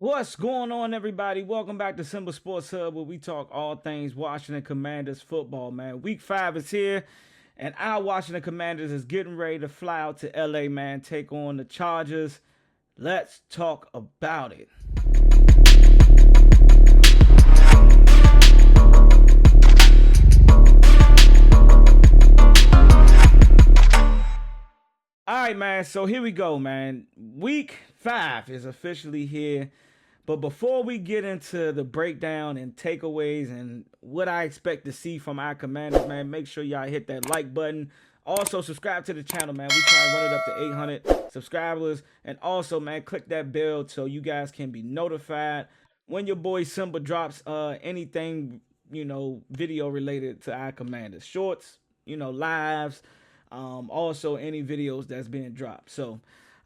What's going on, everybody? Welcome back to Simple Sports Hub, where we talk all things Washington Commanders football, man. Week 5 is here, and our Washington Commanders is getting ready to fly out to LA, man, take on the Chargers. Let's talk about it. All right, man. So here we go, man. Week 5 is officially here. But before we get into the breakdown and takeaways and what I expect to see from our Commanders, man, make sure y'all hit that like button. Also, subscribe to the channel, man. We try to run it up to 800 subscribers. And also, man, click that bell so you guys can be notified when your boy Simba drops anything, video related to our Commanders. Shorts, lives, also any videos that's being dropped. So,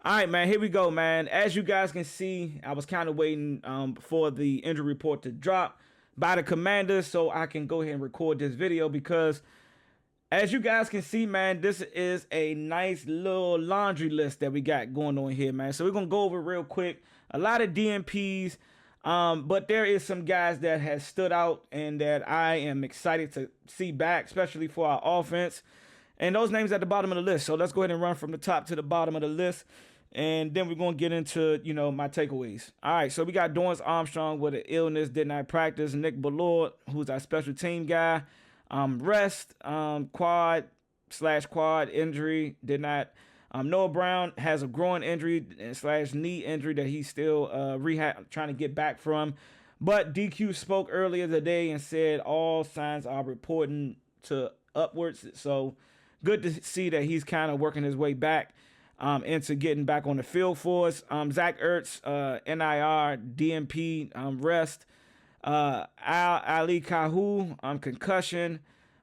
all right, man, here we go, man. As you guys can see, I was kind of waiting for the injury report to drop by the Commanders so I can go ahead and record this video because as you guys can see, man, this is a nice little laundry list that we got going on here, man. So we're going to go over real quick. A lot of DNPs, but there is some guys that has stood out and that I am excited to see back, especially for our offense. And those names at the bottom of the list. So let's go ahead and run from the top to the bottom of the list. And then we're going to get into, my takeaways. All right, so we got Dorrance Armstrong with an illness, did not practice. Nick Ballard, who's our special team guy. Rest, quad injury, did not. Noah Brown has a groin injury / knee injury that he's still trying to get back from. But DQ spoke earlier today and said all signs are reporting to upwards. So good to see that he's kind of working his way back into getting back on the field for us. Zach Ertz, NIR, DMP, rest. Ali Kahu, concussion.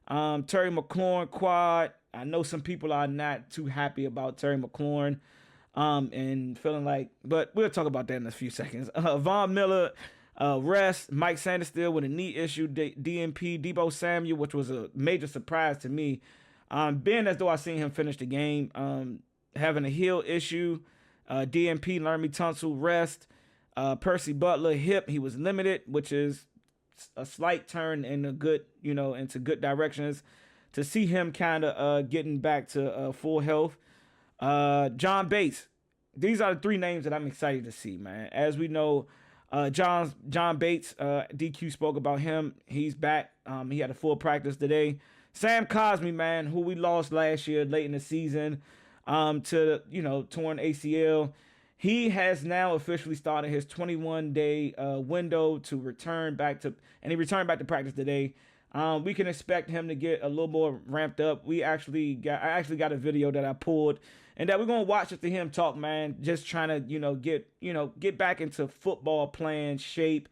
Terry McLaurin, quad. I know some people are not too happy about Terry McLaurin and feeling like, but we'll talk about that in a few seconds. Von Miller, rest. Mike Sanders still with a knee issue. DMP, Debo Samuel, which was a major surprise to me. Being as though I seen him finish the game. Having a heel issue. DMP, Laramie Tunsil, rest. Percy Butler, hip. He was limited, which is a slight turn in a good, into good directions. To see him kind of getting back to full health. John Bates. These are the three names that I'm excited to see, man. As we know, John Bates, DQ spoke about him. He's back. He had a full practice today. Sam Cosmi, man, who we lost last year late in the season to, torn ACL. He has now officially started his 21-day window to return back to, and he returned back to practice today. We can expect him to get a little more ramped up. I actually got a video that I pulled and that we're gonna watch it to him talk, man. Just trying to, get back into football playing shape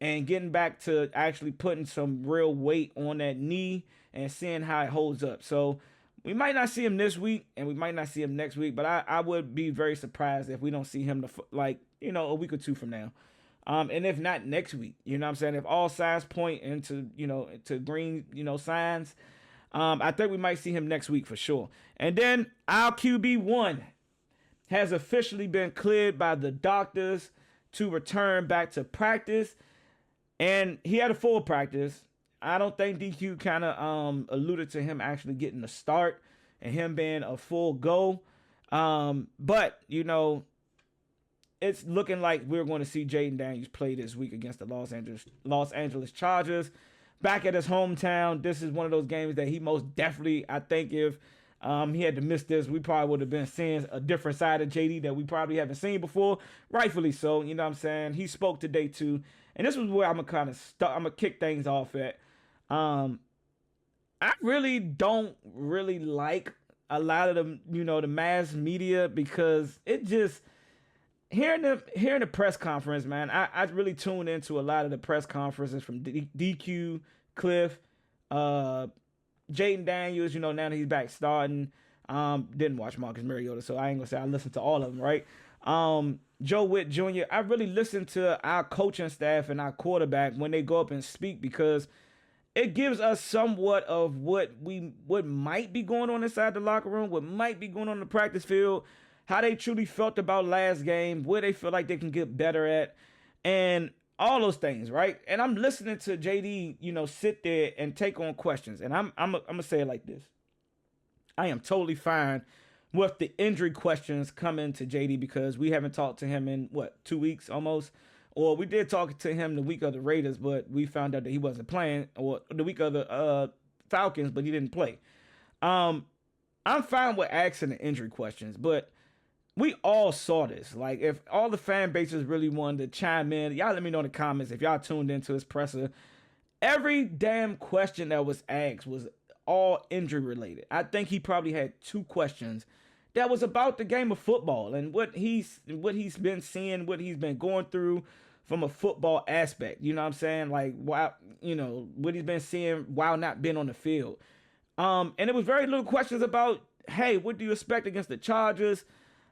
and getting back to actually putting some real weight on that knee and seeing how it holds up. So we might not see him this week and we might not see him next week, but I would be very surprised if we don't see him a week or two from now. And if not next week, you know what I'm saying? If all signs point into, to green, signs, I think we might see him next week for sure. And then our QB1 has officially been cleared by the doctors to return back to practice. And he had a full practice. I don't think DQ kind of alluded to him actually getting the start and him being a full go. But, it's looking like we're going to see Jayden Daniels play this week against the Los Angeles Chargers. Back at his hometown, this is one of those games that he most definitely, I think if he had to miss this, we probably would have been seeing a different side of JD that we probably haven't seen before. Rightfully so, you know what I'm saying? He spoke today too. And this was where I'm going to kick things off at. I really don't really like a lot of the mass media because it just hearing the press conference, man. I really tuned into a lot of the press conferences from DQ, Cliff, Jayden Daniels. Now that he's back starting. Didn't watch Marcus Mariota, so I ain't gonna say I listened to all of them, right? Joe Witt Jr. I really listen to our coaching staff and our quarterback when they go up and speak because it gives us somewhat of what might be going on inside the locker room, what might be going on in the practice field, how they truly felt about last game, where they feel like they can get better at. and all those things, right? And I'm listening to JD, sit there and take on questions. And I'm gonna say it like this: I am totally fine with the injury questions coming to JD because we haven't talked to him in 2 weeks almost. Or we did talk to him the week of the Raiders, but we found out that he wasn't playing, or the week of the Falcons, but he didn't play. I'm fine with asking the injury questions, but we all saw this. Like, if all the fan bases really wanted to chime in, y'all let me know in the comments if y'all tuned into his presser. Every damn question that was asked was all injury related. I think he probably had 2 questions that was about the game of football and what he's been seeing, what he's been going through from a football aspect. You know what I'm saying? Like, why, what he's been seeing while not being on the field. And it was very little questions about, hey, what do you expect against the Chargers?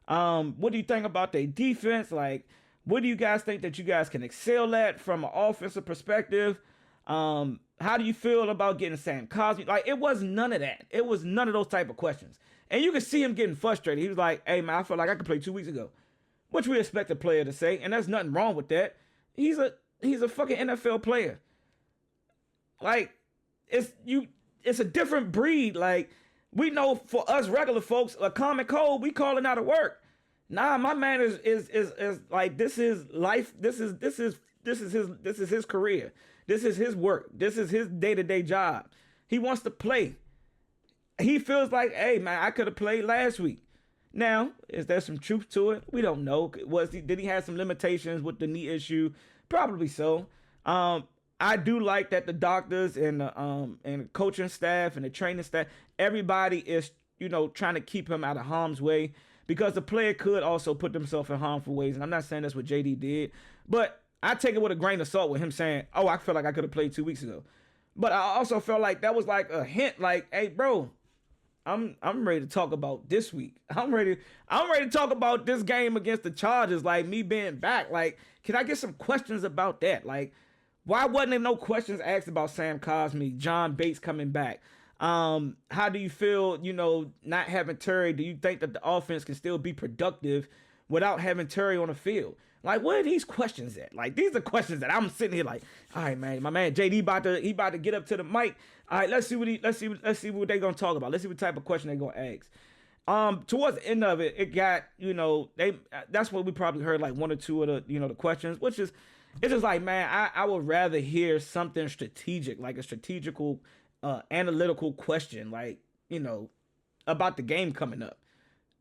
What do you think about their defense? Like, what do you guys think that you guys can excel at from an offensive perspective? How do you feel about getting Sam Cosmi? Like, it was none of that. It was none of those type of questions. And you could see him getting frustrated. He was like, hey, man, I feel like I could play 2 weeks ago. Which we expect a player to say, and there's nothing wrong with that. He's a fucking NFL player. Like, it's a different breed. Like, we know for us regular folks, a common cold, we calling out of work. Nah, my man is like, this is life. This is his career. This is his work. This is his day-to-day job. He wants to play. He feels like, hey, man, I could have played last week. Now, is there some truth to it? We don't know. Did he have some limitations with the knee issue? Probably so. I do like that the doctors and the coaching staff and the training staff, everybody is, trying to keep him out of harm's way, because the player could also put themselves in harmful ways. And I'm not saying that's what JD did, but I take it with a grain of salt with him saying, oh, I feel like I could have played 2 weeks ago. But I also felt like that was like a hint, like, hey, bro, I'm ready to talk about this week. I'm ready to talk about this game against the Chargers, like me being back. Like, can I get some questions about that? Like, why wasn't there no questions asked about Sam Cosmi, John Bates coming back? How do you feel, not having Terry? Do you think that the offense can still be productive without having Terry on the field? Like, where are these questions at? Like, these are questions that I'm sitting here like, all right, man, my man JD about to get up to the mic. All right, let's see what they gonna talk about. Let's see what type of question they gonna ask. Towards the end of it, it got, that's what we probably heard, like 1 or 2 of the, the questions, which is, it's just like, man, I would rather hear something strategic, like a strategical, analytical question, like, about the game coming up,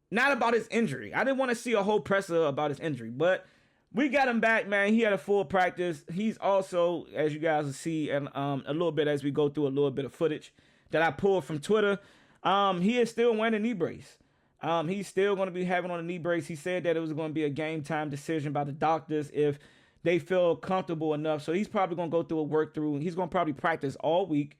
not about his injury. I didn't want to see a whole presser about his injury, but we got him back, man. He had a full practice. He's also, as you guys will see, and a little bit as we go through a little bit of footage that I pulled from Twitter, he is still wearing a knee brace. He's still going to be having on a knee brace. He said that it was going to be a game time decision by the doctors if they feel comfortable enough. So he's probably going to go through a work through. He's going to probably practice all week.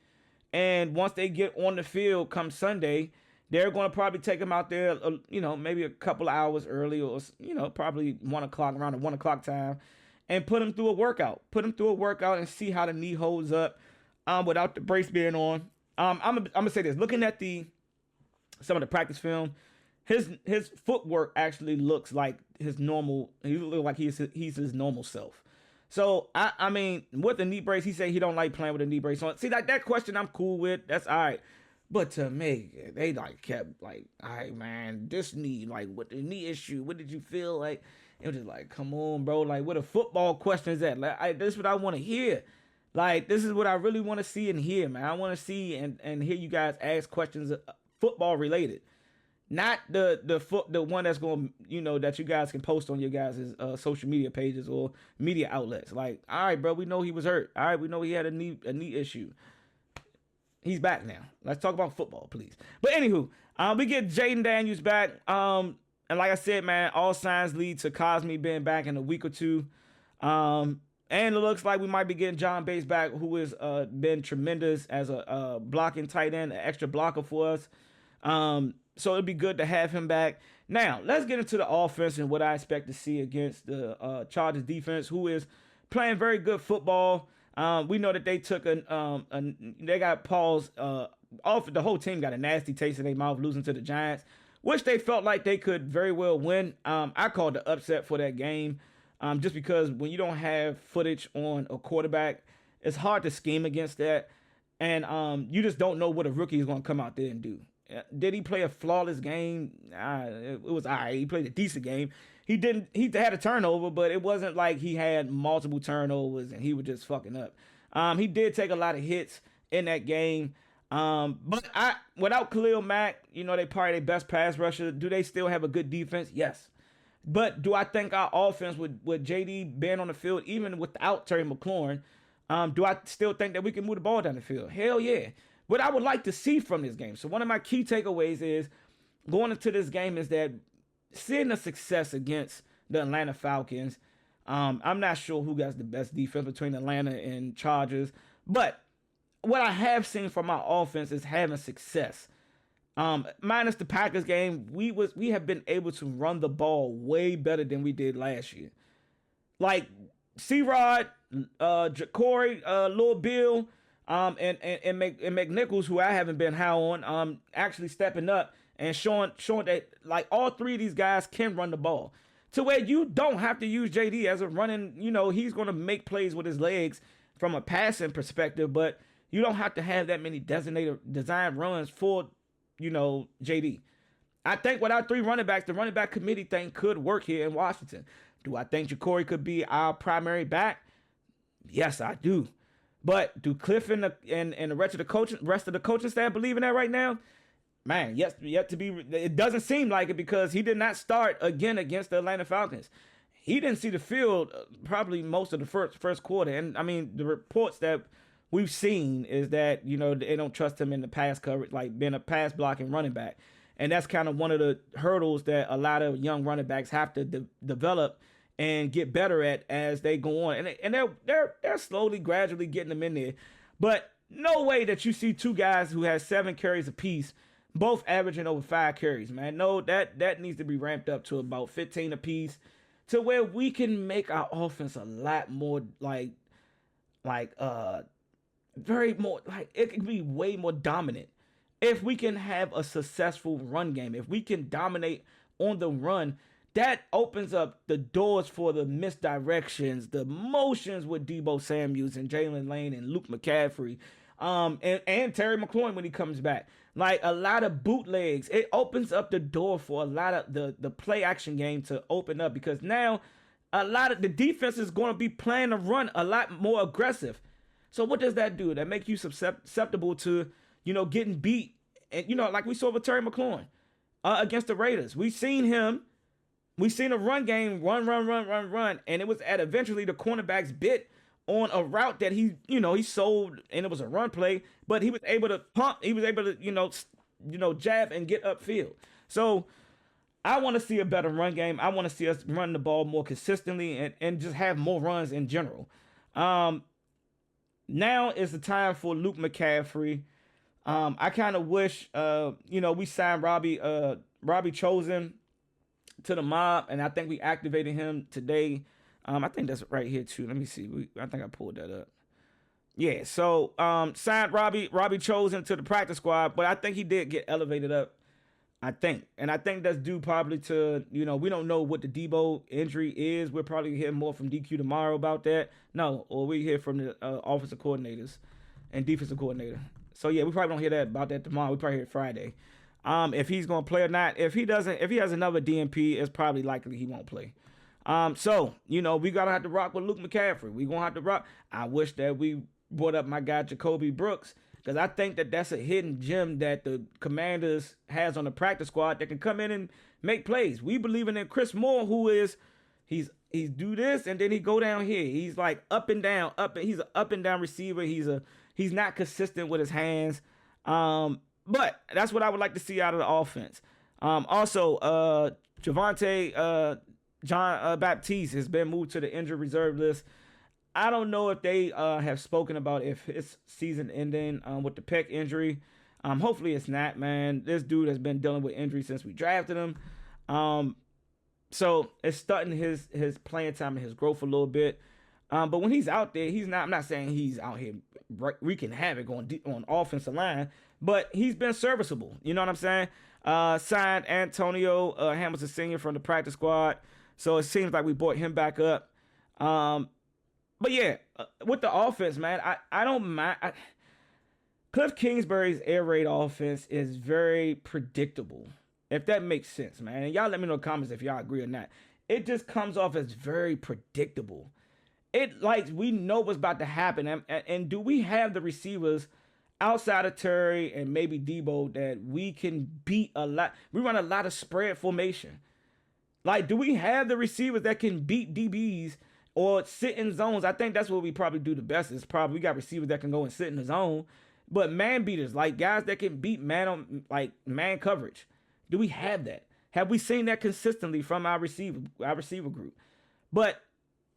And once they get on the field come Sunday, they're going to probably take him out there, maybe a couple of hours early, or, probably 1 o'clock, around the 1 o'clock time, and put him through a workout. And see how the knee holds up without the brace being on. I'm going to say this. Looking at some of the practice film, his footwork actually looks like his normal. He looks like he's his normal self. So I mean, with the knee brace, he said he don't like playing with a knee brace on. See, like, that question I'm cool with. That's all right. But to me, they like kept like, all right, man, this knee, like, with the knee issue, what did you feel like? It was just like, come on, bro. Like, where the football questions at? Like, this is what I want to hear. Like, this is what I really want to see and hear, man. I want to see and hear you guys ask questions football related. Not the one that's going to, that you guys can post on your guys' social media pages or media outlets. Like, all right, bro, we know he was hurt. All right, we know he had a knee issue. He's back now. Let's talk about football, please. But anywho, we get Jayden Daniels back. And like I said, man, all signs lead to Cosmi being back in a week or 2. And it looks like we might be getting John Bates back, who has been tremendous as a blocking tight end, an extra blocker for us. So it'd be good to have him back. Now, let's get into the offense and what I expect to see against the Chargers defense, who is playing very good football. We know that they took they got Paul's off. The whole team got a nasty taste in their mouth losing to the Giants, which they felt like they could very well win. I called the upset for that game. Just because when you don't have footage on a quarterback, it's hard to scheme against that. And you just don't know what a rookie is going to come out there and do. Did he play a flawless game? It was all right. He played a decent game. He didn't. He had a turnover, but it wasn't like he had multiple turnovers and he was just fucking up. He did take a lot of hits in that game. But without Khalil Mack, they probably their best pass rusher. Do they still have a good defense? Yes. But do I think our offense with JD being on the field, even without Terry McLaurin, do I still think that we can move the ball down the field? Hell yeah. What I would like to see from this game. So one of my key takeaways is going into this game is that seeing the success against the Atlanta Falcons. I'm not sure who got the best defense between Atlanta and Chargers, but what I have seen from our offense is having success. Minus the Packers game, we have been able to run the ball way better than we did last year. Like C-Rod, Corey, Lil Bill, and McNichols, who I haven't been high on, actually stepping up and showing that like all three of these guys can run the ball. To where you don't have to use JD as a running, he's going to make plays with his legs from a passing perspective, but you don't have to have that many designated design runs for, JD. I think with our three running backs, the running back committee thing could work here in Washington. Do I think Ja'Cory could be our primary back? Yes, I do. But do Cliff and the rest of the coaching staff believe in that right now? Man, yes, yet to be. It doesn't seem like it because he did not start again against the Atlanta Falcons. He didn't see the field probably most of the first quarter. And I mean, the reports that we've seen is that they don't trust him in the pass coverage, like being a pass blocking running back. And that's kind of one of the hurdles that a lot of young running backs have to develop and get better at as they go on. And they're slowly, gradually getting them in there. But no way that you see two guys who have 7 carries apiece, both averaging over 5 carries, man. No, that needs to be ramped up to about 15 apiece to where we can make our offense a lot more very more, like it can be way more dominant. If we can have a successful run game, if we can dominate on the run, that opens up the doors for the misdirections, the motions with Deebo Samuels and Jalen Lane and Luke McCaffrey, and Terry McLaurin when he comes back. Like a lot of bootlegs, it opens up the door for a lot of the play action game to open up because now a lot of the defense is going to be playing the run a lot more aggressive. So what does that do? That make you susceptible to, getting beat. And, like we saw with Terry McLaurin against the Raiders. We seen a run game, run. And it was at eventually the cornerbacks bit on a route that he sold, and it was a run play, but he was able to pump. He was able to, jab and get upfield. So I want to see a better run game. I want to see us run the ball more consistently and just have more runs in general. Now is the time for Luke McCaffrey. I kind of wish, we signed Robbie Chosen to the mob, and I think we activated him today. I think that's right here too. Let me see. I think I pulled that up. Yeah, so signed Robbie Chosen to the practice squad, but I think he did get elevated up. I think that's due probably to, we don't know what the Deebo injury is. We'll probably hear more from DQ tomorrow about that. No, or we hear from the offensive coordinators and defensive coordinator. So yeah, we probably don't hear that about that tomorrow. We probably hear it Friday. If he's gonna play or not. If he has another DNP, it's probably likely he won't play. So we gotta have to rock with Luke McCaffrey. We gonna have to rock. I wish that we brought up my guy Jacoby Brooks. Because I think that that's a hidden gem that the Commanders has on the practice squad that can come in and make plays. We believe in Chris Moore, who he's do this and then he go down here. He's like up and down, he's an up and down receiver. He's not consistent with his hands. But that's what I would like to see out of the offense. Also, Javante John Baptiste has been moved to the injured reserve list. I don't know if they have spoken about if it's season ending with the pec injury. Hopefully it's not, man. This dude has been dealing with injury since we drafted him. So it's starting his playing time and his growth a little bit. But when he's out there, I'm not saying he's out here wreaking havoc on offensive line, but he's been serviceable. You know what I'm saying? Signed Antonio Hamilton Sr. from the practice squad. So it seems like we brought him back up. But yeah, with the offense, man, I don't mind. Cliff Kingsbury's air raid offense is very predictable, if that makes sense, man. And y'all let me know in the comments if y'all agree or not. It just comes off as very predictable. It like we know what's about to happen. And do we have the receivers outside of Terry and maybe Debo that we can beat a lot? We run a lot of spread formation. Like, do we have the receivers that can beat DBs or sit in zones? I think that's what we probably do the best. Is probably we got receivers that can go and sit in the zone. But man beaters, like guys that can beat man coverage. Do we have that? Have we seen that consistently from our receiver group? But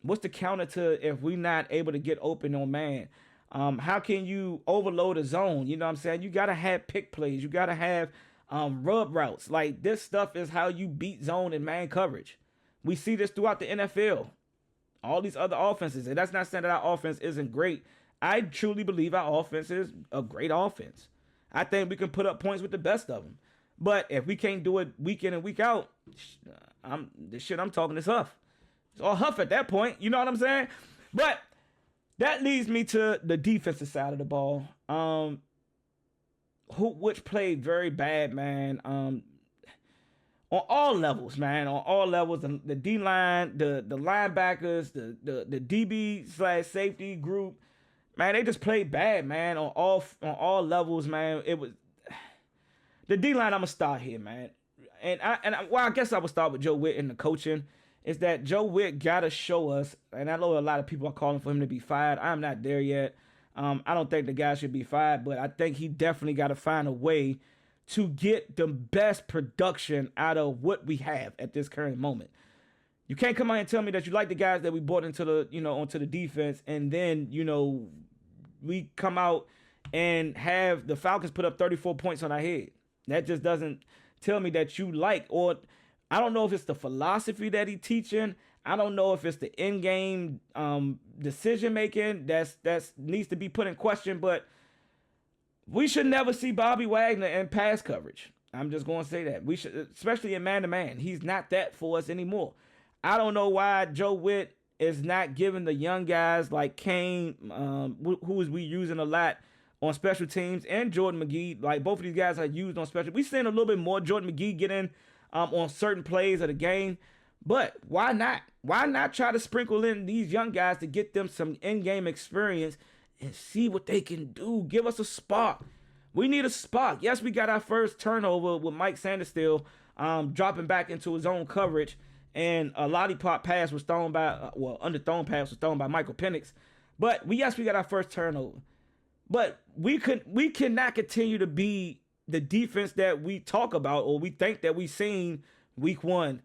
what's the counter to if we're not able to get open on man? How can you overload a zone? You know what I'm saying? You gotta have pick plays. You gotta have rub routes. Like this stuff is how you beat zone and man coverage. We see this throughout the NFL. All these other offenses, and that's not saying that our offense isn't great. I truly believe our offense is a great offense. I think we can put up points with the best of them. But if we can't do it week in and week out, I'm talking is huff. It's all huff at that point. You know what I'm saying? But that leads me to the defensive side of the ball, which played very bad, man. On all levels, man. On all levels, the D line, the linebackers, the DB/safety group. Man, they just played bad, man, on all levels, man. It was the D-line. I'm gonna start here, man, and I guess I would start with Joe Witt and the coaching. Is that Joe Witt gotta show us, and I know a lot of people are calling for him to be fired. I'm not there yet. I don't think the guy should be fired, but I think he definitely got to find a way to get the best production out of what we have at this current moment. You can't come out and tell me that you like the guys that we brought into onto the defense, and then, we come out and have the Falcons put up 34 points on our head. That just doesn't tell me that you like, or I don't know if it's the philosophy that he's teaching. I don't know if it's the in-game decision making that's needs to be put in question, but we should never see Bobby Wagner in pass coverage. I'm just going to say that. We should, especially in man-to-man. He's not that for us anymore. I don't know why Joe Witt is not giving the young guys like Kane, who is we using a lot on special teams, and Jordan McGee. Like both of these guys are used on special. We seen a little bit more Jordan McGee get in on certain plays of the game. But why not? Why not try to sprinkle in these young guys to get them some in-game experience and see what they can do? Give us a spark. We need a spark. Yes, we got our first turnover with Mike Sanderstill dropping back into his own coverage. And a lollipop pass was thrown by, underthrown pass was thrown by Michael Penix. But we got our first turnover. But we cannot continue to be the defense that we talk about or we think that we've seen week 1,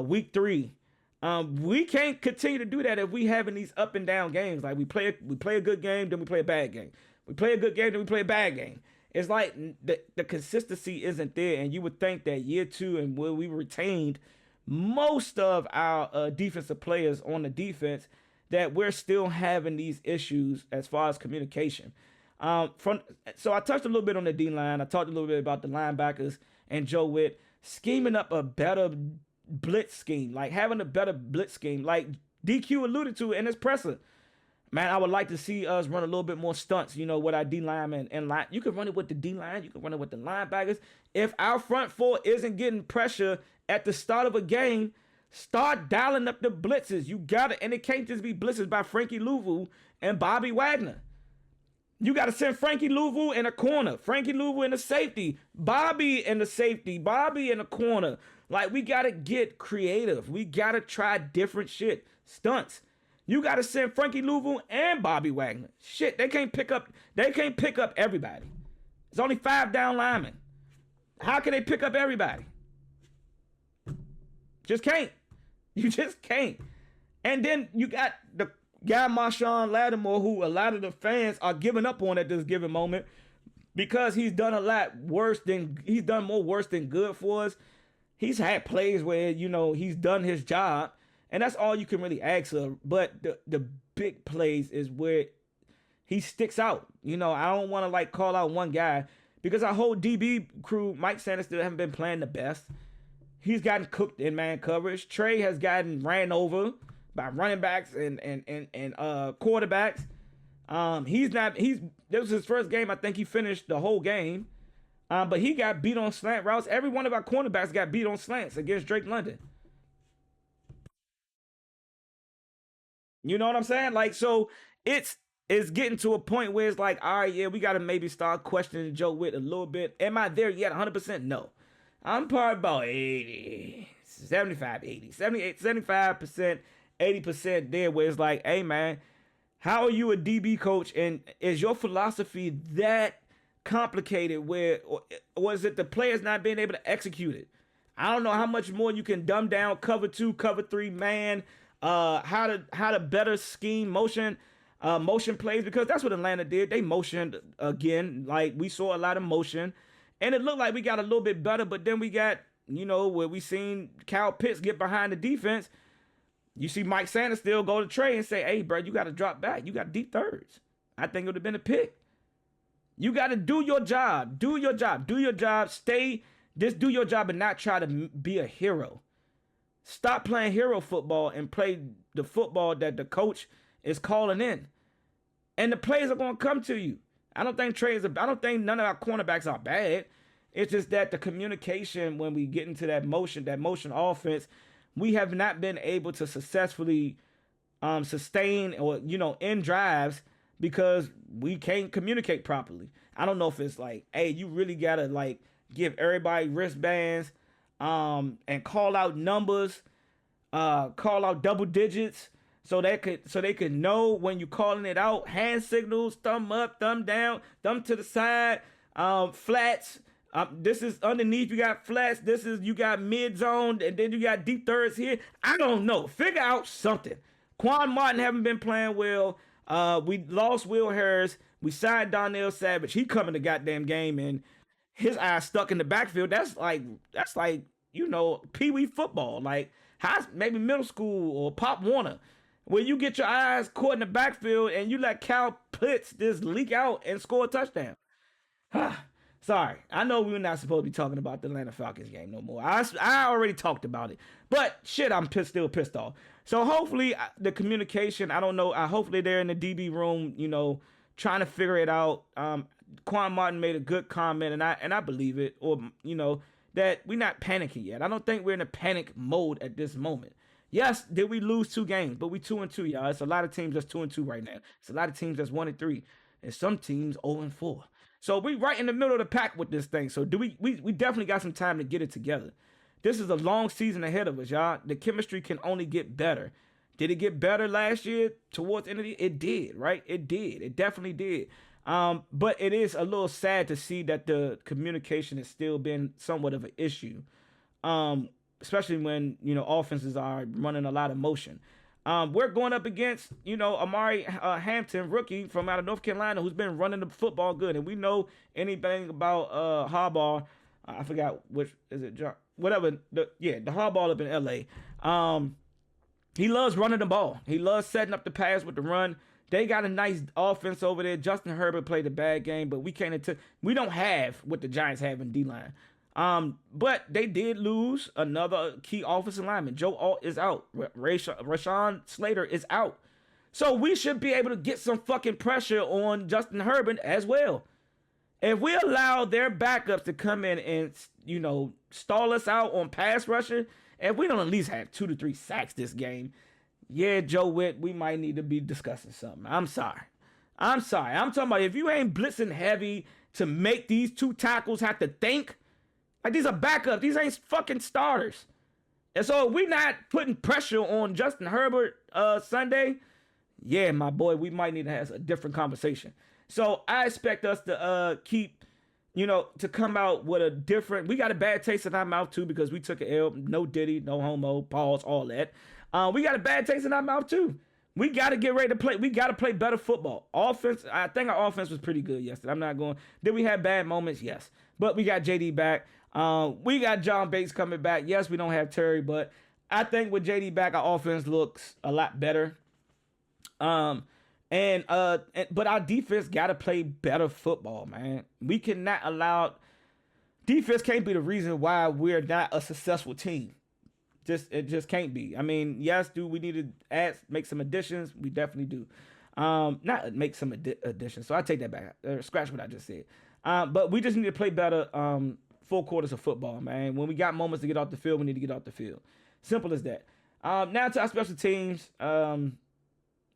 week 3. We can't continue to do that if we having these up and down games. Like we play a good game, then we play a bad game. We play a good game, then we play a bad game. It's like the consistency isn't there, and you would think that year 2 and where we retained most of our defensive players on the defense, that we're still having these issues as far as communication. So I touched a little bit on the D-line. I talked a little bit about the linebackers and Joe Witt scheming up a better blitz scheme, like having a better blitz scheme, like DQ alluded to in his presser. Man, I would like to see us run a little bit more stunts, with our D-linemen and line. You can run it with the D-line. You can run it with the linebackers. If our front four isn't getting pressure at the start of a game, start dialing up the blitzes. You got to, and it can't just be blitzes by Frankie Louvu and Bobby Wagner. You got to send Frankie Louvu in a corner, Frankie Louvu in the safety, Bobby in the safety, Bobby in the corner. Like, we got to get creative. We got to try different shit, stunts. You got to send Frankie Louvu and Bobby Wagner. Shit, they can't pick up everybody. It's only 5 down linemen. How can they pick up everybody? Just can't. You just can't. And then you got the guy Marshawn Lattimore, who a lot of the fans are giving up on at this given moment because he's done more worse than good for us. He's had plays where, he's done his job, and that's all you can really ask of. But the big plays is where he sticks out. I don't want to call out one guy because our whole DB crew, Mike Sanders, still haven't been playing the best. He's gotten cooked in man coverage. Trey has gotten ran over by running backs and quarterbacks. He's not. This was his first game. I think he finished the whole game. But he got beat on slant routes. Every one of our cornerbacks got beat on slants against Drake London. You know what I'm saying? Like, so it's getting to a point where it's like, all right, yeah, we got to maybe start questioning Joe Witt a little bit. Am I there yet? 100% no. I'm probably about 80, 75, 80, 78, 75%, 80% there where it's like, hey, man, how are you a DB coach? And is your philosophy that complicated where, or was it the players not being able to execute it? I don't know how much more you can dumb down cover two, cover three, man. How to better scheme motion plays, because that's what Atlanta did. They motioned again, like we saw a lot of motion, and it looked like we got a little bit better. But then we got, where we seen Kyle Pitts get behind the defense. You see Mike Sanders still go to Trey and say, "Hey, bro, you got to drop back. You got deep thirds." I think it would have been a pick. You got to do your job. Do your job. Do your job. Just do your job and not try to be a hero. Stop playing hero football and play the football that the coach is calling in. And the plays are going to come to you. I don't think none of our cornerbacks are bad. It's just that the communication when we get into that motion offense, we have not been able to successfully sustain or, end drives because we can't communicate properly. I don't know if it's like, hey, you really got to like give everybody wristbands and call out numbers, call out double digits, so they could know when you're calling it out. Hand signals, thumb up, thumb down, thumb to the side, flats. This is underneath. You got flats. You got mid zone, and then you got deep thirds here. I don't know. Figure out something. Quan Martin haven't been playing well. We lost Will Harris. We signed Donnell Savage. He coming the goddamn game and his eyes stuck in the backfield. That's like Pee Wee football, like maybe middle school or Pop Warner, where you get your eyes caught in the backfield and you let Cal Pitts just leak out and score a touchdown. Sorry, I know we're not supposed to be talking about the Atlanta Falcons game no more. I already talked about it, but shit, I'm still pissed off. So hopefully the communication, I don't know. Hopefully they're in the DB room, trying to figure it out. Quan Martin made a good comment, and I believe it, or that we're not panicking yet. I don't think we're in a panic mode at this moment. Yes, did we lose 2 games, but we 2-2, y'all. It's a lot of teams that's 2-2 right now. It's a lot of teams that's 1-3, and some teams 0-4. So we right in the middle of the pack with this thing. So we definitely got some time to get it together. This is a long season ahead of us, y'all. The chemistry can only get better. Did it get better last year towards the end of the year? It did, right? It did. It definitely did. But it is a little sad to see that the communication has still been somewhat of an issue, especially when offenses are running a lot of motion. We're going up against Amari Hampton, rookie from out of North Carolina, who's been running the football good, and we know anything about Harbaugh. I forgot which is it, John, whatever. The Harbaugh up in L.A. He loves running the ball. He loves setting up the pass with the run. They got a nice offense over there. Justin Herbert played a bad game, but we don't have what the Giants have in D-line. But they did lose another key offensive lineman. Joe Alt is out. Rashawn Slater is out. So we should be able to get some fucking pressure on Justin Herbert as well. If we allow their backups to come in and, stall us out on pass rushing, if we don't at least have 2 to 3 sacks this game, yeah, Joe Witt, we might need to be discussing something. I'm sorry. I'm talking about if you ain't blitzing heavy to make these 2 tackles have to think, like these are backups. These ain't fucking starters. And so if we not putting pressure on Justin Herbert Sunday, yeah, my boy, we might need to have a different conversation. So I expect us to keep, to come out with a different. We got a bad taste in our mouth too because we took an L. No Diddy, no homo, pause, all that. We got a bad taste in our mouth too. We got to get ready to play. We got to play better football. Offense, I think our offense was pretty good yesterday. I'm not going. Did we have bad moments? Yes. But we got JD back. We got John Bates coming back. Yes, we don't have Terry, but I think with JD back, our offense looks a lot better. But our defense got to play better football, man. We cannot allow. Defense can't be the reason why we're not a successful team. It just can't be. I mean, yes, do we need to make some additions? We definitely do. Not make some additions. So I take that back. Scratch what I just said. But we just need to play better. Full quarters of football, man. When we got moments to get off the field, we need to get off the field. Simple as that. Now to our special teams.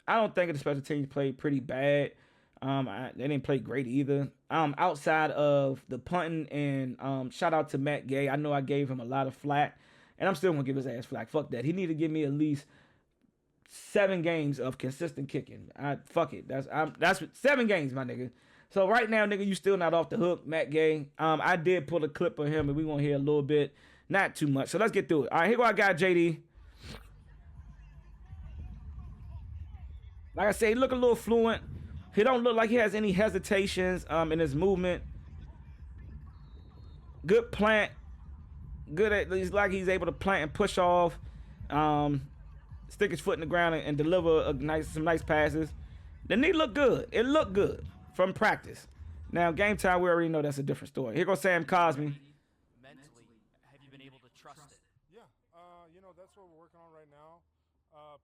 I don't think the special teams played pretty bad. They didn't play great either. Outside of the punting and shout out to Matt Gay. I know I gave him a lot of flack, and I'm still gonna give his ass flack. Fuck that. He need to give me at least 7 games of consistent kicking. Fuck it. That's 7 games, my nigga. So right now, nigga, you still not off the hook, Matt Gay. I did pull a clip of him, and we gonna hear a little bit, not too much. So let's get through it. All right, here go our guy JD. Like I say, he look a little fluent. He don't look like he has any hesitations in his movement. Good plant. Good at least like he's able to plant and push off. Stick his foot in the ground and deliver some nice passes. The knee looked good. It looked good from practice. Now game time, we already know that's a different story. Here goes Sam Cosmi. Mentally, have you been able to trust it? Yeah, that's what we're working on right now.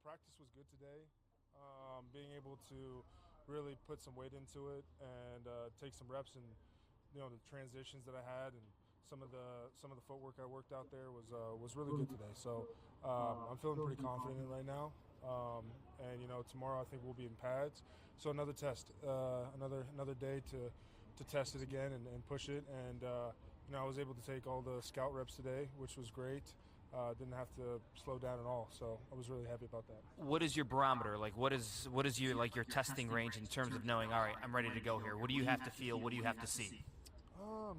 Practice was good today. Being able to really put some weight into it and take some reps and the transitions that I had and some of the footwork I worked out there was really good today. So I'm feeling pretty confident right now. And tomorrow I think we'll be in pads. So another test, another day to test it again and push it. And I was able to take all the scout reps today, which was great. Didn't have to slow down at all, so I was really happy about that. What is your barometer? Like, what is your testing range in terms of knowing, all right, I'm ready to go here? What do you have to feel? What do you have to see? I'm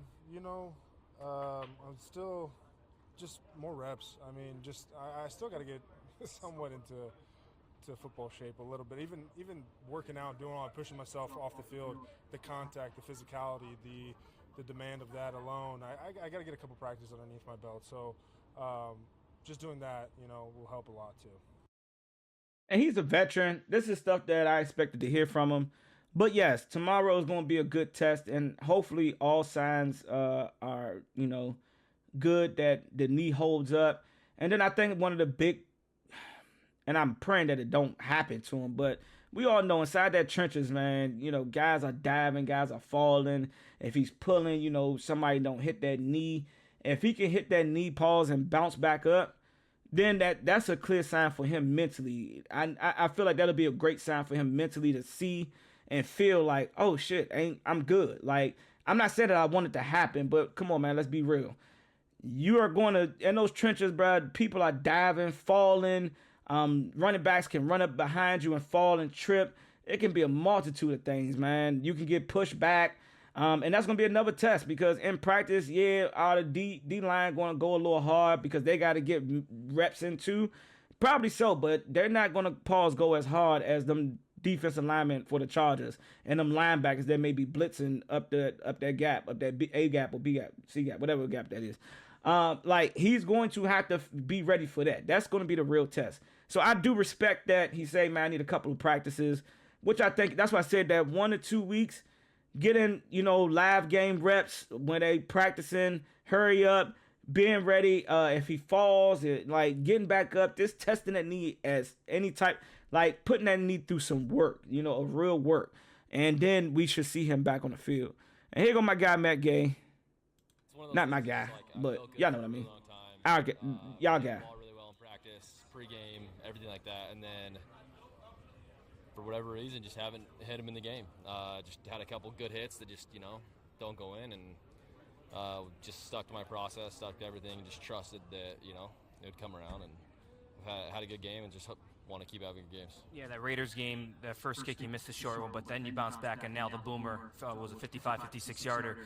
still just more reps. I mean, I still got to get somewhat into football shape a little bit. Even working out, doing all, pushing myself off the field, the contact, the physicality, the demand of that alone. I got to get a couple practices underneath my belt. So. Just doing that, will help a lot too. And he's a veteran. This is stuff that I expected to hear from him. But yes, tomorrow is going to be a good test, and hopefully all signs are, good that the knee holds up. And then I think one of the big, and I'm praying that it don't happen to him, but we all know inside that trenches, man, guys are diving, guys are falling. If he's pulling, somebody don't hit that knee. If he can hit that knee, pause, and bounce back up, then that's a clear sign for him mentally. I feel like that'll be a great sign for him mentally to see and feel like, oh shit, I'm good. Like, I'm not saying that I want it to happen, but come on, man, let's be real. You are going to, in those trenches, bro, people are diving, falling. Running backs can run up behind you and fall and trip. It can be a multitude of things, man. You can get pushed back. And that's going to be another test because in practice, all the D-line going to go a little hard because they got to get reps in too. Probably so, but they're not going to go as hard as them defensive linemen for the Chargers and them linebackers that may be blitzing up that gap, up that A gap or B gap, C gap, whatever gap that is. He's going to have to be ready for that. That's going to be the real test. So I do respect that he say, man, I need a couple of practices, which I think that's why I said that 1 to 2 weeks. Getting, live game reps when they practicing, hurry up, being ready. If he falls, getting back up, just testing that knee as any type, putting that knee through some work, a real work. And then we should see him back on the field. And here go my guy, Matt Gay. Not my guy, but y'all know what I mean. Y'all guy. Ball really well in practice, pregame, everything like that. And then for whatever reason, just haven't hit him in the game. Just had a couple good hits that just, don't go in, and just stuck to my process, stuck to everything, and just trusted that, it would come around. And had a good game and just want to keep having good games. Yeah, that Raiders game, that first kick, you missed the short one, but then you bounced back and nailed the boomer. Was a 55, 56-yarder.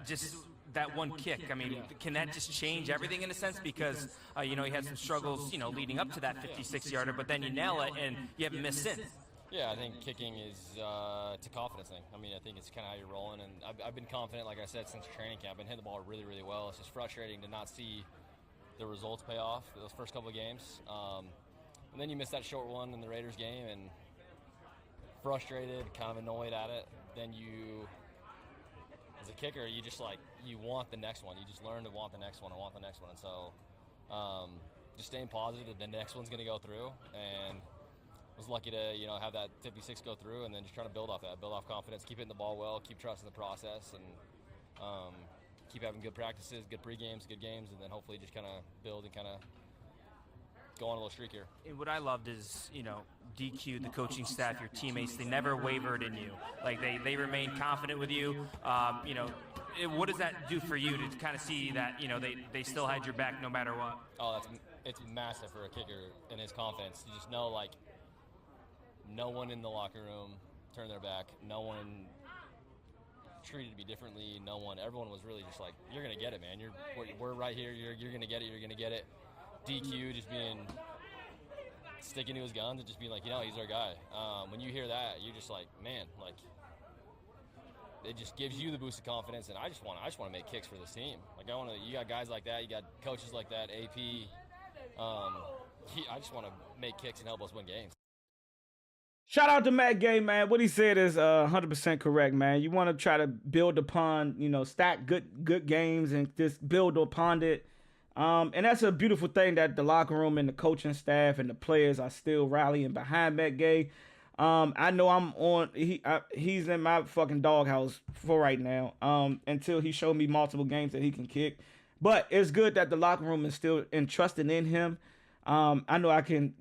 Just that one kick, I mean, can that just change everything in a sense? Because, you had some struggles, leading up to that 56-yarder, but then you nail it and you haven't missed since. Yeah, I think kicking is it's a confidence thing. I mean, I think it's kind of how you're rolling, and I've been confident, like I said, since training camp. I've been hitting the ball really, really well. It's just frustrating to not see the results pay off those first couple of games. And then you miss that short one in the Raiders game, and frustrated, kind of annoyed at it. Then you, as a kicker, you just you want the next one. You just learn to want the next one and want the next one. And so just staying positive that the next one's going to go through, and was lucky to have that 56 go through, and then just trying to build off that, build off confidence, keep hitting the ball well, keep trusting the process, and keep having good practices, good pre-games, good games, and then hopefully just kind of build and kind of go on a little streak here. And what I loved is, DQ, the coaching staff, your teammates, they never wavered in you. Like, they remained confident with you. What does that do for you to kind of see that, they still had your back no matter what? Oh, it's massive for a kicker and his confidence. You just know, no one in the locker room turned their back. No one treated me differently. Everyone was really just like, you're going to get it, man. We're right here. You're going to get it. You're going to get it. DQ just sticking to his guns and just being like, he's our guy. When you hear that, you're just like, man, it just gives you the boost of confidence. And I just want to make kicks for this team. You got guys like that. You got coaches like that, AP. I just want to make kicks and help us win games. Shout out to Matt Gay, man. What he said is 100% correct, man. You want to try to build upon, stack good games and just build upon it. And that's a beautiful thing that the locker room and the coaching staff and the players are still rallying behind Matt Gay. I know I'm on. He's in my fucking doghouse for right now. Until he showed me multiple games that he can kick. But it's good that the locker room is still entrusting in him. I know I can.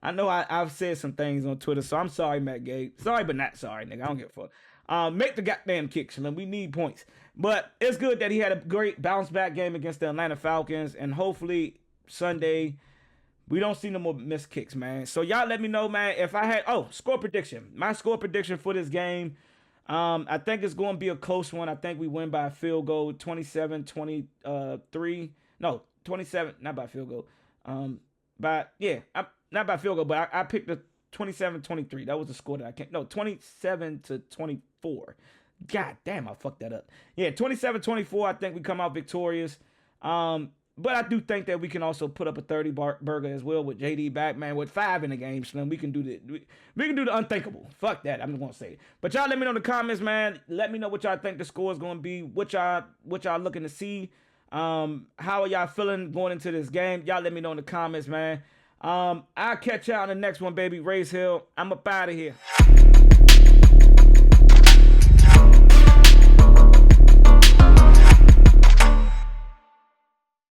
I know I've said some things on Twitter, so I'm sorry, Matt Gay. Sorry, but not sorry, nigga. I don't give a fuck. Make the goddamn kicks, Slim. We need points. But it's good that he had a great bounce back game against the Atlanta Falcons, and hopefully Sunday we don't see no more missed kicks, man. So y'all let me know, man, if I had score prediction. My score prediction for this game, I think it's going to be a close one. I think we win by a field goal, 27-23. No, 27, not by field goal. Not by field goal, but I picked the 27-23. That was the score that I can't. No, 27-24. God damn, I fucked that up. Yeah, 27-24. I think we come out victorious. But I do think that we can also put up a 30 burger as well with JD back, man. With 5 in the game, Slim, we can do the unthinkable. Fuck that. I'm just gonna say it. But y'all let me know in the comments, man. Let me know what y'all think the score is gonna be. What y'all looking to see. How are y'all feeling going into this game? Y'all let me know in the comments, man. I'll catch y'all in the next one, baby. Raise Hill. I'm up out of here.